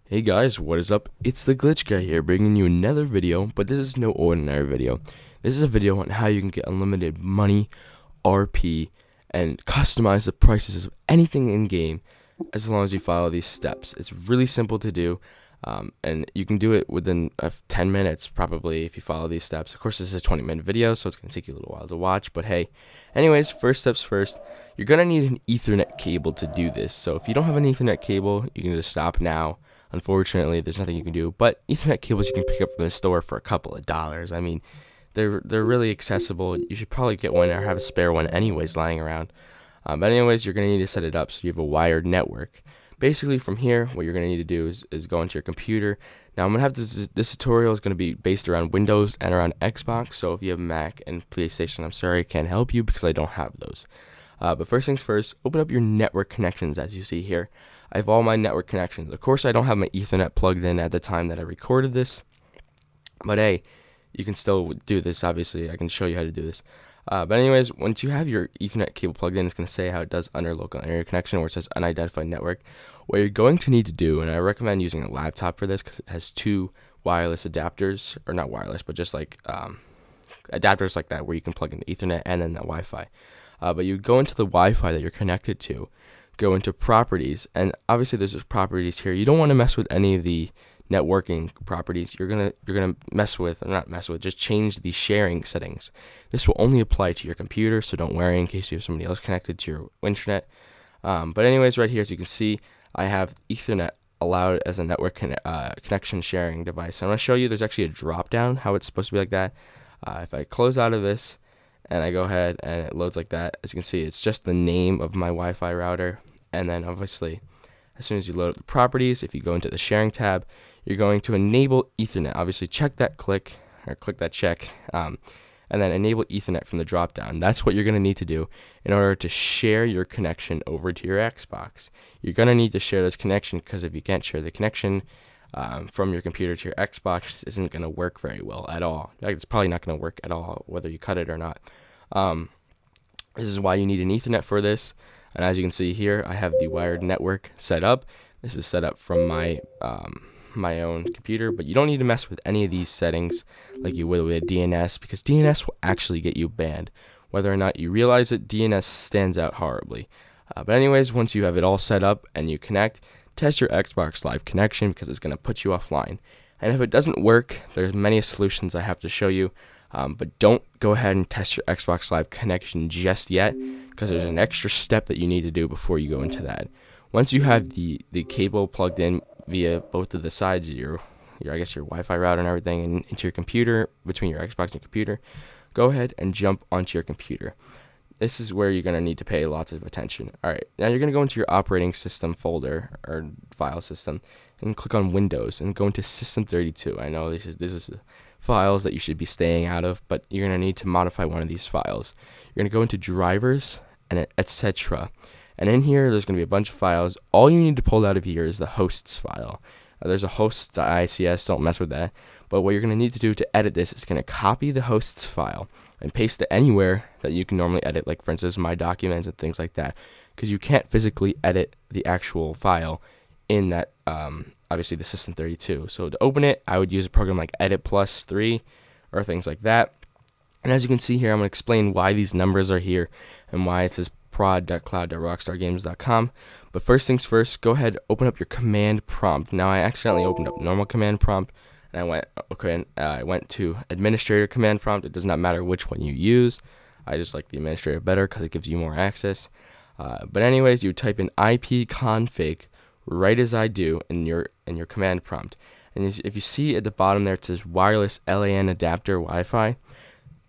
Hey guys, what is up? It's the GlitchGuy here, bringing you another video, but this is no ordinary video. This is a video on how you can get unlimited money, RP, and customize the prices of anything in-game as long as you follow these steps. It's really simple to do, and you can do it within 10 minutes probably if you follow these steps. Of course, this is a 20-minute video, so it's going to take you a little while to watch, but hey. Anyways, first steps first, you're going to need an Ethernet cable to do this. So if you don't have an Ethernet cable, you can just stop now. Unfortunately, there's nothing you can do, but Ethernet cables you can pick up from the store for a couple of dollars. I mean, they're really accessible. You should probably get one or have a spare one anyways lying around. But anyways, you're going to need to set it up so you have a wired network. Basically, from here, what you're going to need to do is go into your computer. Now, I'm going to have this tutorial is going to be based around Windows and around Xbox. So if you have Mac and PlayStation, I'm sorry I can't help you because I don't have those. But first things first, open up your network connections as you see here. I have all my network connections. Of course, I don't have my Ethernet plugged in at the time that I recorded this. But hey, you can still do this, obviously. I can show you how to do this. But anyways, once you have your Ethernet cable plugged in, it's going to say how it does under local area connection where it says unidentified network. What you're going to need to do, and I recommend using a laptop for this because it has two wireless adapters, or not wireless, but just like adapters like that where you can plug in Ethernet and then the Wi-Fi. But you go into the Wi-Fi that you're connected to, go into properties, and obviously there's properties here. You don't want to mess with any of the networking properties. You're gonna mess with, or not mess with, just change the sharing settings. This will only apply to your computer, so don't worry in case you have somebody else connected to your internet. But anyways, right here, as you can see, I have Ethernet allowed as a network connection sharing device. I'm gonna show you there's actually a drop down how it's supposed to be like that. If I close out of this and I go ahead and it loads like that, as you can see, it's just the name of my Wi-Fi router. And then obviously, as soon as you load up the properties, if you go into the sharing tab, you're going to enable Ethernet. Obviously, check that click that check, and then enable Ethernet from the drop down. That's what you're going to need to do in order to share your connection over to your Xbox. You're going to need to share this connection because if you can't share the connection from your computer to your Xbox, isn't going to work very well at all. Like, it's probably not going to work at all, whether you cut it or not. This is why you need an Ethernet for this. And as you can see here, I have the wired network set up. This is set up from my my own computer, but you don't need to mess with any of these settings like you would with DNS, because DNS will actually get you banned. Whether or not you realize it, DNS stands out horribly. But anyways, once you have it all set up and you connect, test your Xbox Live connection because it's going to put you offline. And if it doesn't work, there's many solutions I have to show you. But don't go ahead and test your Xbox Live connection just yet, because there's an extra step that you need to do before you go into that. Once you have the cable plugged in via both of the sides of your I guess your Wi-Fi router and everything, and into your computer, between your Xbox and your computer, go ahead and jump onto your computer. This is where you're going to need to pay lots of attention. Alright, now you're going to go into your operating system folder, or file system, and click on Windows, and go into System32. I know this is files that you should be staying out of, but you're going to need to modify one of these files. You're going to go into drivers, and etc. And in here, there's going to be a bunch of files. All you need to pull out of here is the hosts file. There's a hosts.ics, don't mess with that. But what you're going to need to do to edit this is going to copy the hosts file and paste it anywhere that you can normally edit, like for instance my documents and things like that, because you can't physically edit the actual file in that obviously the System32. So to open it, I would use a program like Edit Plus 3 or things like that. And as you can see here, I'm going to explain why these numbers are here and why it says prod.cloud.rockstargames.com. But first things first, go ahead, open up your command prompt. Now I accidentally opened up normal command prompt, and I went to administrator command prompt. It does not matter which one you use. I just like the administrator better because it gives you more access. But anyways, you type in ipconfig right as I do in your command prompt. And if you see at the bottom there, it says wireless LAN adapter Wi-Fi.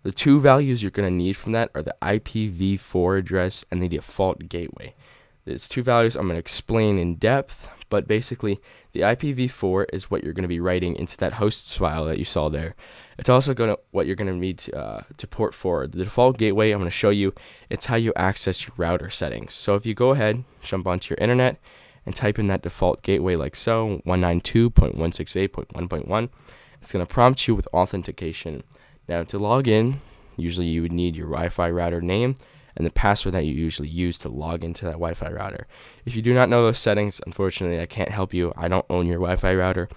The two values you're going to need from that are the IPv4 address and the default gateway. There's two values I'm going to explain in depth, but basically the IPv4 is what you're going to be writing into that hosts file that you saw there. It's also what you're going to need to port forward. The default gateway, I'm going to show you, it's how you access your router settings. So if you go ahead, jump onto your internet, and type in that default gateway like so, 192.168.1.1, it's going to prompt you with authentication. Now to log in, usually you would need your Wi-Fi router name and the password that you usually use to log into that Wi-Fi router. If you do not know those settings, unfortunately I can't help you. I don't own your Wi-Fi router,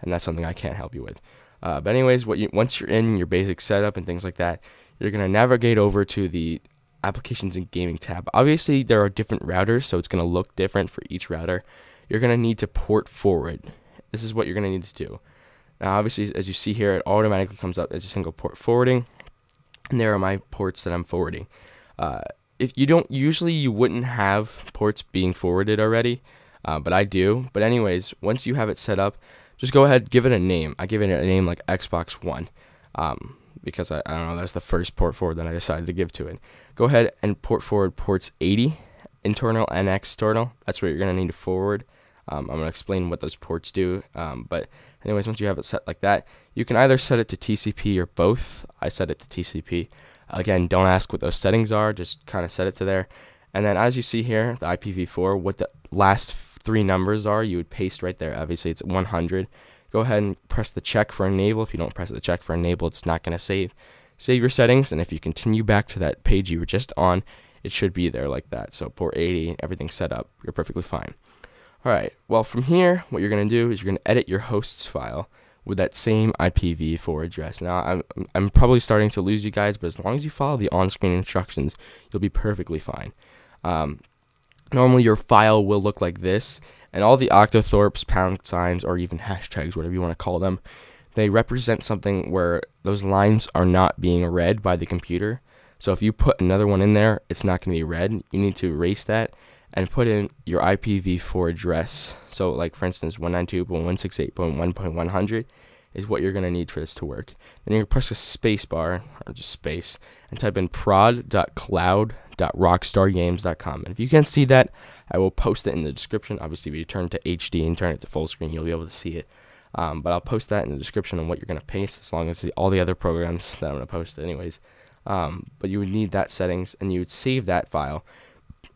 and that's something I can't help you with. But anyways, once you're in your basic setup and things like that, you're going to navigate over to the Applications and Gaming tab. Obviously, there are different routers, so it's going to look different for each router. You're going to need to port forward. This is what you're going to need to do. Now, obviously, as you see here, it automatically comes up as a single port forwarding, and there are my ports that I'm forwarding. If you don't, usually you wouldn't have ports being forwarded already, but I do. But anyways, once you have it set up, just go ahead, give it a name. I give it a name like Xbox One. Because I don't know, that's the first port forward that I decided to give to it. Go ahead and port forward ports 80, internal and external. That's what you're going to need to forward. I'm going to explain what those ports do. But anyways, once you have it set like that, you can either set it to TCP or both. I set it to TCP. Again, don't ask what those settings are. Just kind of set it to there. And then as you see here, the IPv4, what the last 3 numbers are, you would paste right there. Obviously, it's 100. Go ahead and press the check for enable. If you don't press the check for enable, it's not going to save. Save your settings, and if you continue back to that page you were just on, it should be there like that. So port 80, everything's set up. You're perfectly fine. All right, well, from here, what you're going to do is you're going to edit your hosts file with that same IPv4 address. Now, I'm probably starting to lose you guys, but as long as you follow the on-screen instructions, you'll be perfectly fine. Normally, your file will look like this. And all the octothorpes, pound signs, or even hashtags, whatever you want to call them, they represent something where those lines are not being read by the computer. So if you put another one in there, it's not going to be read. You need to erase that and put in your IPv4 address. So like, for instance, 192.168.1.100 is what you're going to need for this to work. Then you're going to press a space bar, or just space, and type in prod.cloud.rockstargames.com. And if you can't see that, I will post it in the description. Obviously, if you turn it to HD and turn it to full screen, you'll be able to see it. But I'll post that in the description on what you're going to paste, as long as all the other programs that I'm going to post anyways. But you would need that settings, and you would save that file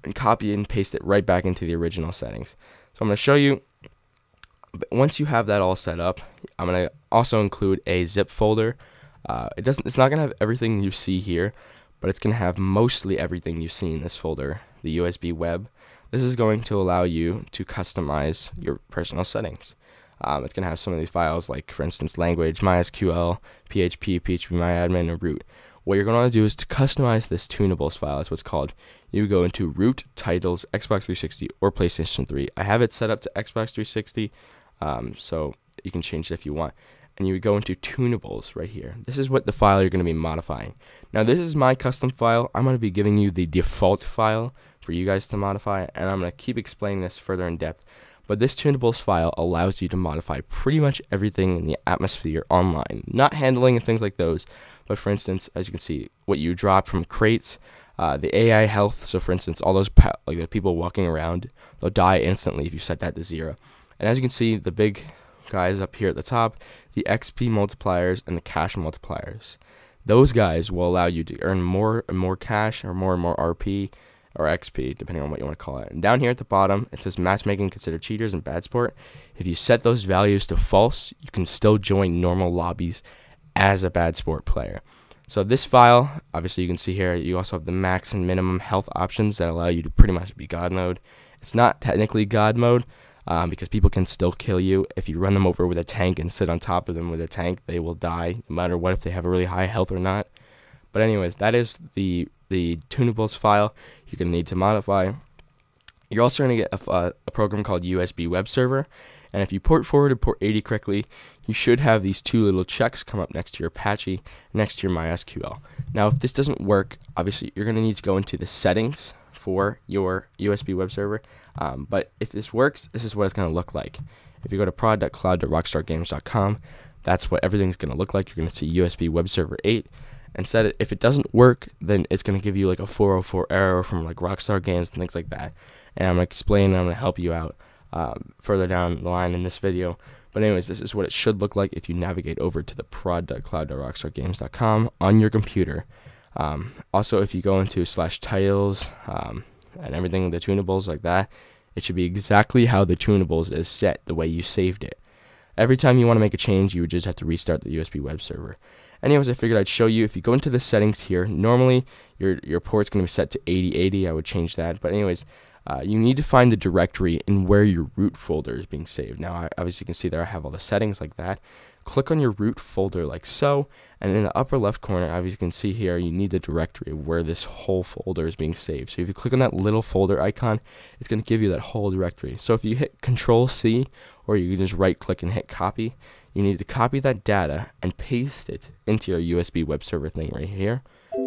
and copy and paste it right back into the original settings. So I'm going to show you. Once you have that all set up, I'm going to also include a zip folder. It's not going to have everything you see here, but it's going to have mostly everything you see in this folder, the USB web. This is going to allow you to customize your personal settings. It's going to have some of these files, like, for instance, language, MySQL, PHP, PHPMyAdmin, and root. What you're going to do is to customize this tunables file, is what's called. You go into root, titles, Xbox 360, or PlayStation 3. I have it set up to Xbox 360, so you can change it if you want. And you would go into tunables right here. This is what the file you're going to be modifying. Now, this is my custom file. I'm going to be giving you the default file for you guys to modify, and I'm going to keep explaining this further in depth. But this tunables file allows you to modify pretty much everything in the atmosphere online. Not handling and things like those, but for instance, as you can see, what you drop from crates, the AI health. So for instance, all those like the people walking around, they'll die instantly if you set that to 0. And as you can see, the big guys up here at the top, the XP multipliers and the cash multipliers. Those guys will allow you to earn more and more cash, or more RP, or XP, depending on what you want to call it. And down here at the bottom, it says matchmaking considered cheaters and bad sport. If you set those values to false, you can still join normal lobbies as a bad sport player. So this file, obviously you can see here, you also have the max and minimum health options that allow you to pretty much be God mode. It's not technically God mode, because people can still kill you. If you run them over with a tank and sit on top of them with a tank, they will die, no matter what, if they have a really high health or not. But anyways, that is the tunables file you're going to need to modify. You're also going to get a program called USB Web Server, and if you port forwarded port 80 correctly, you should have these 2 little checks come up next to your Apache, next to your MySQL. Now, if this doesn't work, obviously you're going to need to go into the settings for your USB web server. But if this works, this is what it's going to look like. If you go to prod.cloud.rockstargames.com, that's what everything's going to look like. You're going to see USB web server 8. And set it. If it doesn't work, then it's going to give you like a 404 error from like Rockstar Games and things like that. And I'm going to explain and I'm going to help you out further down the line in this video. But anyways, this is what it should look like if you navigate over to the prod.cloud.rockstargames.com on your computer. Also, if you go into /titles and everything, the tunables like that, it should be exactly how the tunables is set, the way you saved it. Every time you want to make a change, you would just have to restart the USB web server. Anyways, I figured I'd show you. If you go into the settings here, normally your port's going to be set to 8080. I would change that. But anyways, you need to find the directory in where your root folder is being saved. Now, obviously, you can see there I have all the settings like that. Click on your root folder like so, and in the upper left corner, obviously you can see here, you need the directory of where this whole folder is being saved. So if you click on that little folder icon, it's going to give you that whole directory. So if you hit Control-C, or you can just right-click and hit copy, you need to copy that data and paste it into your USB web server thing right here.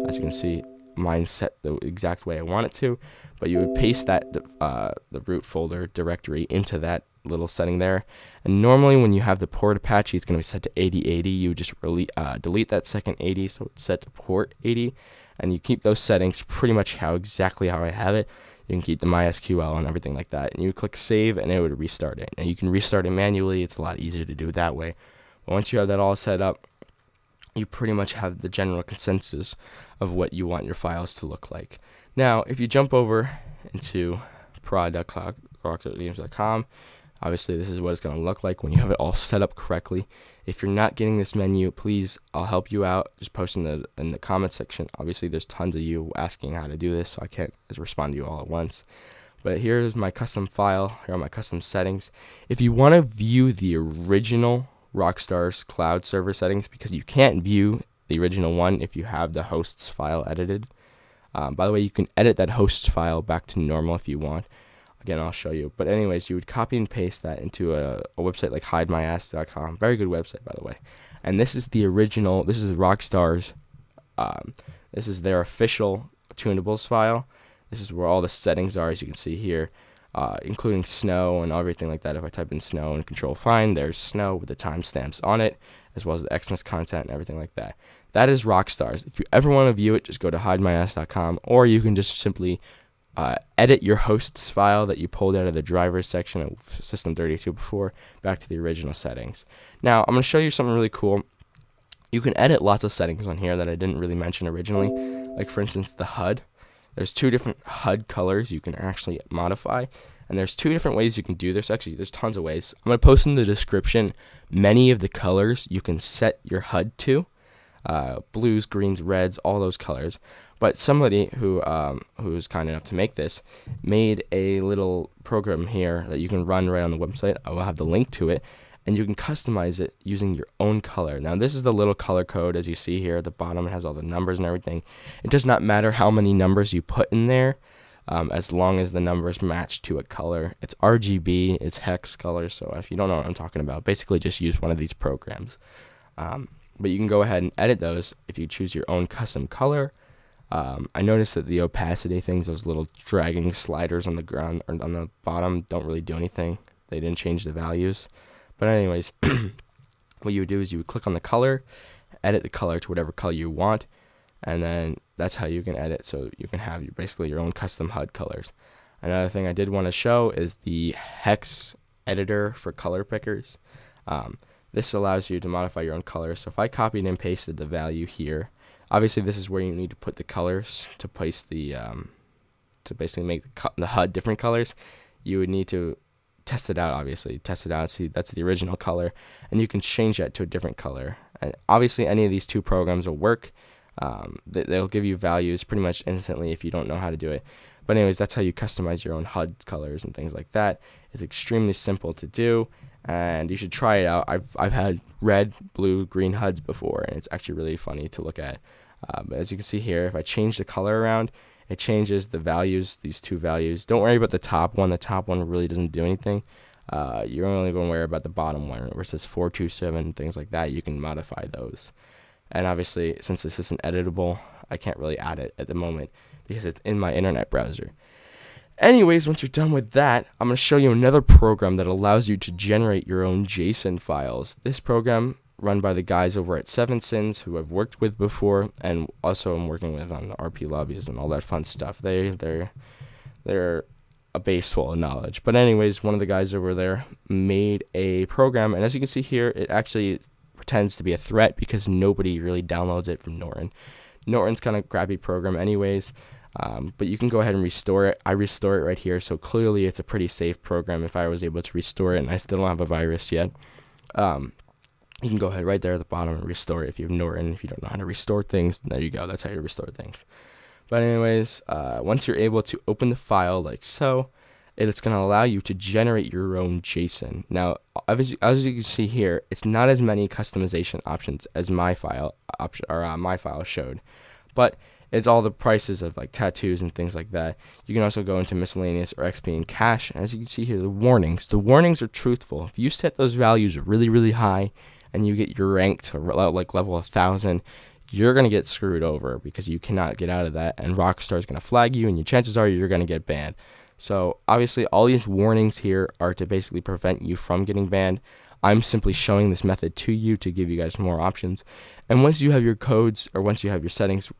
As you can see, mine's set the exact way I want it to, but you would paste that the root folder directory into that little setting there. And normally when you have the port Apache, it's going to be set to 8080. You would just delete that second 80, so it's set to port 80, and you keep those settings pretty much exactly how I have it. You can keep the MySQL and everything like that, and you click save and it would restart it. And you can restart it manually. It's a lot easier to do that way. But once you have that all set up, you pretty much have the general consensus of what you want your files to look like. Now, if you jump over into prod.clockgames.com, obviously this is what it's going to look like when you have it all set up correctly. If you're not getting this menu, please, I'll help you out. Just post in the comment section. Obviously, there's tons of you asking how to do this, so I can't just respond to you all at once. But here's my custom file. Here are my custom settings. If you want to view the original Rockstar's cloud server settings, because you can't view the original one if you have the hosts file edited. By the way, you can edit that hosts file back to normal if you want. Again, I'll show you. But anyways, you would copy and paste that into a website like hidemyass.com. Very good website, by the way. And this is the original. This is Rockstar's. This is their official tunables file. This is where all the settings are, as you can see here, including snow and everything like that. If I type in snow and control find, there's snow with the timestamps on it, as well as the Xmas content and everything like that. That is Rockstar's. If you ever want to view it, just go to hidemyass.com, or you can just simply edit your hosts file that you pulled out of the drivers section of System32 before back to the original settings. Now, I'm going to show you something really cool. You can edit lots of settings on here that I didn't really mention originally, like for instance the HUD. There's two different HUD colors you can actually modify, and there's two different ways you can do this. Actually, there's tons of ways. I'm going to post in the description many of the colors you can set your HUD to. Blues, greens, reds, all those colors. But somebody who was kind enough to make this made a little program here that you can run right on the website. I will have the link to it, and you can customize it using your own color. Now, this is the little color code, as you see here at the bottom. It has all the numbers and everything. It does not matter how many numbers you put in there, as long as the numbers match to a color. It's RGB, it's hex colors, so if you don't know what I'm talking about, basically just use one of these programs. But you can go ahead and edit those if you choose your own custom color. I noticed that the opacity things, those little dragging sliders on the ground or on the bottom, don't really do anything. They didn't change the values. But anyways, what you would do is you would click on the color, edit the color to whatever color you want, and then that's how you can edit. So you can have basically your own custom HUD colors. Another thing I did want to show is the hex editor for color pickers. This allows you to modify your own colors. So if I copied and pasted the value here, obviously this is where you need to put the colors to place the to basically make the HUD different colors. You would need to test it out, obviously. Test it out, see that's the original color, and you can change that to a different color. And obviously any of these two programs will work. They'll give you values pretty much instantly if you don't know how to do it. But anyways, that's how you customize your own HUD colors and things like that. It's extremely simple to do, and you should try it out. I've had red, blue, green HUDs before, and it's actually really funny to look at. But as you can see here, if I change the color around, it changes the values, these two values. Don't worry about the top one. The top one really doesn't do anything. You're only going to worry about the bottom one, where it says 427, things like that. You can modify those. And obviously, since this isn't editable, I can't really add it at the moment because it's in my internet browser. Anyways, once you're done with that, I'm going to show you another program that allows you to generate your own JSON files. This program, run by the guys over at 7sins, who I've worked with before, and also I'm working with on the RP lobbies and all that fun stuff. They're a base full of knowledge. But anyways, one of the guys over there made a program, and as you can see here, it actually pretends to be a threat because nobody really downloads it from Norton. Norton's kind of crappy program anyways, but you can go ahead and restore it. I restore it right here, so clearly it's a pretty safe program if I was able to restore it, and I still don't have a virus yet. you can go ahead right there at the bottom and restore it if you ignore it. And if you don't know how to restore things, there you go. That's how you restore things. But anyways, once you're able to open the file like so, it's going to allow you to generate your own JSON. Now, as you can see here, it's not as many customization options as my file showed, but it's all the prices of like tattoos and things like that. You can also go into miscellaneous or XP and cash. And as you can see here, the warnings are truthful. If you set those values really, really high and you get your rank to like level 1000, you're going to get screwed over because you cannot get out of that, and Rockstar is going to flag you, and your chances are you're going to get banned. So obviously all these warnings here are to basically prevent you from getting banned. I'm simply showing this method to you to give you guys more options. And once you have your codes, or once you have your settings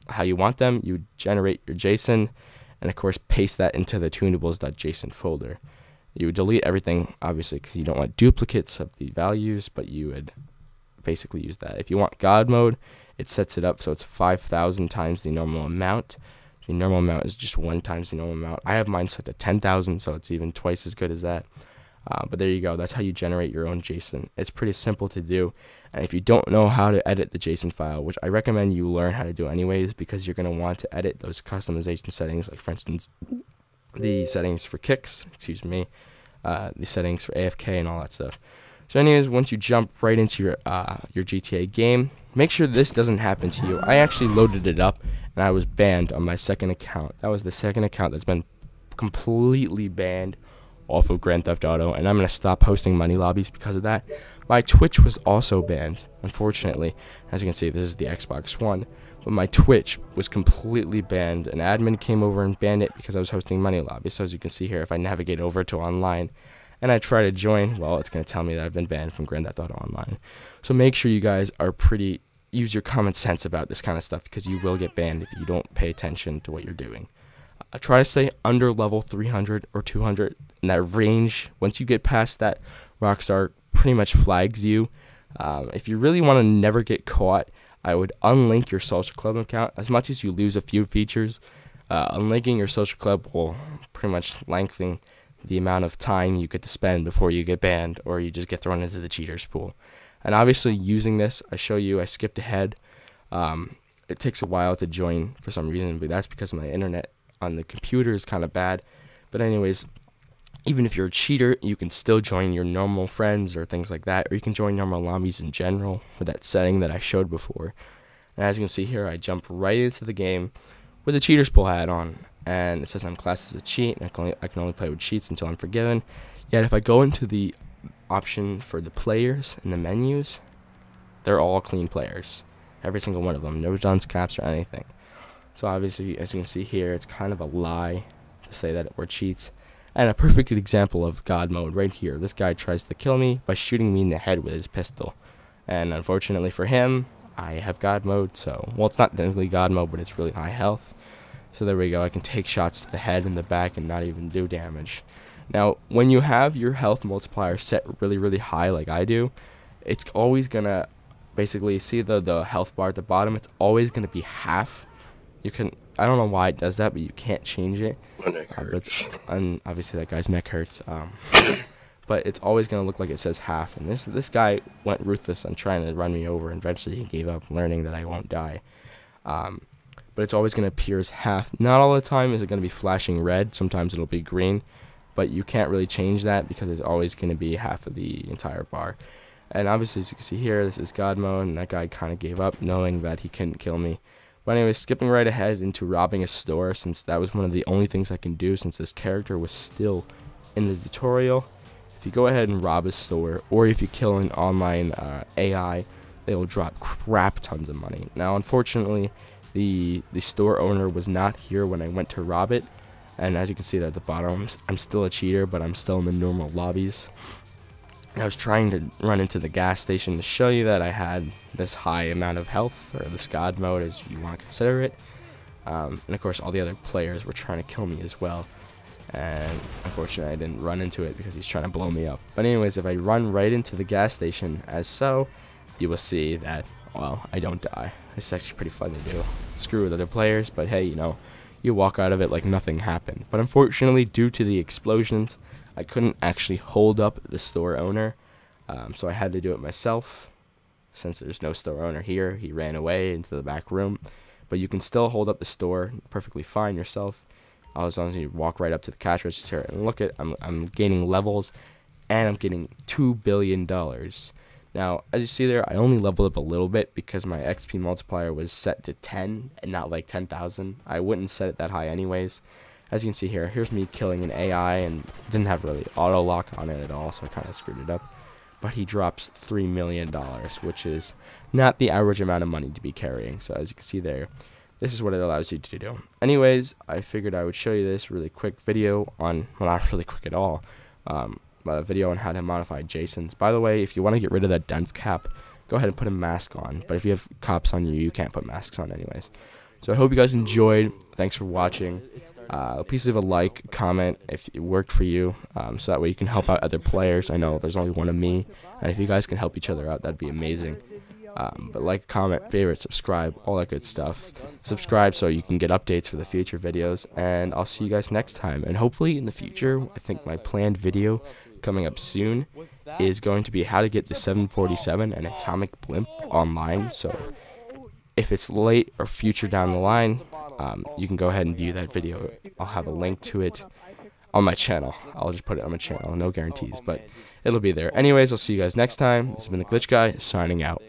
how you want them, you generate your JSON, and of course paste that into the tunables.json folder. You would delete everything, obviously, because you don't want duplicates of the values, but you would basically use that. If you want God mode, it sets it up so it's 5,000 times the normal amount. The normal amount is just 1 times the normal amount. I have mine set to 10,000, so it's even twice as good as that. But there you go. That's how you generate your own JSON. It's pretty simple to do. And if you don't know how to edit the JSON file, which I recommend you learn how to do anyways, because you're going to want to edit those customization settings, like for instance, the settings for kicks, the settings for AFK and all that stuff. So anyways, once you jump right into your GTA game, make sure this doesn't happen to you. I actually loaded it up, and I was banned on my second account. That was the second account that's been completely banned off of Grand Theft Auto, and I'm going to stop hosting money lobbies because of that. My Twitch was also banned, unfortunately. As you can see, this is the Xbox One, but my Twitch was completely banned. An admin came over and banned it because I was hosting money lobbies. So as you can see here, if I navigate over to online and I try to join, well, it's going to tell me that I've been banned from Grand Theft Auto Online. So make sure you guys are use your common sense about this kind of stuff, because you will get banned if you don't pay attention to what you're doing. Try to stay under level 300 or 200 in that range. Once you get past that, Rockstar pretty much flags you. If you really want to never get caught, I would unlink your social club account. As much as you lose a few features, unlinking your social club will pretty much lengthen the amount of time you get to spend before you get banned, or you just get thrown into the cheaters pool. And obviously using this, I skipped ahead. It takes a while to join for some reason, but that's because my internet on the computer is kind of bad. But anyways, even if you're a cheater, you can still join your normal friends or things like that, or you can join normal lobbies in general with that setting that I showed before. And as you can see here, I jump right into the game with the cheaters pool hat on, and it says I'm classed as a cheat, and I can only play with cheats until I'm forgiven. Yet if I go into the option for the players in the menus, they're all clean players, every single one of them, no dunce caps or anything. So obviously, as you can see here, it's kind of a lie to say that we're cheats. And a perfect example of God mode right here. This guy tries to kill me by shooting me in the head with his pistol. And unfortunately for him, I have God mode. So, well, it's not technically God mode, but it's really high health. So there we go. I can take shots to the head and the back and not even do damage. Now, when you have your health multiplier set really, really high like I do, it's always going to basically see the health bar at the bottom. It's always going to be half. You can, I don't know why it does that, but you can't change it. My neck hurts. And obviously that guy's neck hurts. But it's always going to look like it says half. And this guy went ruthless on trying to run me over, and eventually he gave up, learning that I won't die. But it's always going to appear as half. Not all the time is it going to be flashing red. Sometimes it'll be green. But you can't really change that because it's always going to be half of the entire bar. And obviously, as you can see here, this is God mode, and that guy kind of gave up knowing that he couldn't kill me. But anyway, skipping right ahead into robbing a store, since that was one of the only things I can do since this character was still in the tutorial. If you go ahead and rob a store, or if you kill an online AI, they will drop crap tons of money. Now, unfortunately, the store owner was not here when I went to rob it. And as you can see at the bottom, I'm still a cheater, but I'm still in the normal lobbies. I was trying to run into the gas station to show you that I had this high amount of health, or this God mode as you want to consider it. And of course all the other players were trying to kill me as well. And unfortunately I didn't run into it because he's trying to blow me up. But anyways, if I run right into the gas station as so, you will see that, well, I don't die. It's actually pretty fun to do. Screw with other players, but hey, you know, you walk out of it like nothing happened. But unfortunately, due to the explosions, I couldn't actually hold up the store owner, so I had to do it myself. since there's no store owner here. He ran away into the back room, but you can still hold up the store perfectly fine yourself, as long as you walk right up to the cash register and look at. I'm gaining levels, and I'm getting $2 billion. Now, as you see there, I only leveled up a little bit because my XP multiplier was set to 10 and not like 10,000. I wouldn't set it that high anyways. As you can see here, here's me killing an AI and didn't have really auto lock on it at all, so I kind of screwed it up. But he drops $3 million, which is not the average amount of money to be carrying. So as you can see there, this is what it allows you to do. Anyways, I figured I would show you this really quick video on, well, not really quick at all, a video on how to modify Jasons. By the way, if you want to get rid of that dunce cap, go ahead and put a mask on. But if you have cops on you, you can't put masks on anyways. So I hope you guys enjoyed. Thanks for watching. Please leave a like, comment if it worked for you, so that way you can help out other players. I know there's only one of me, and if you guys can help each other out, that'd be amazing. But like, comment, favorite, subscribe, all that good stuff. Subscribe so you can get updates for the future videos, and I'll see you guys next time. And hopefully in the future, I think my planned video coming up soon is going to be how to get the 747 and atomic blimp online. So if it's late or future down the line, you can go ahead and view that video. I'll have a link to it on my channel. I'll just put it on my channel, no guarantees, but it'll be there. Anyways, I'll see you guys next time. This has been the Glitch Guy, signing out.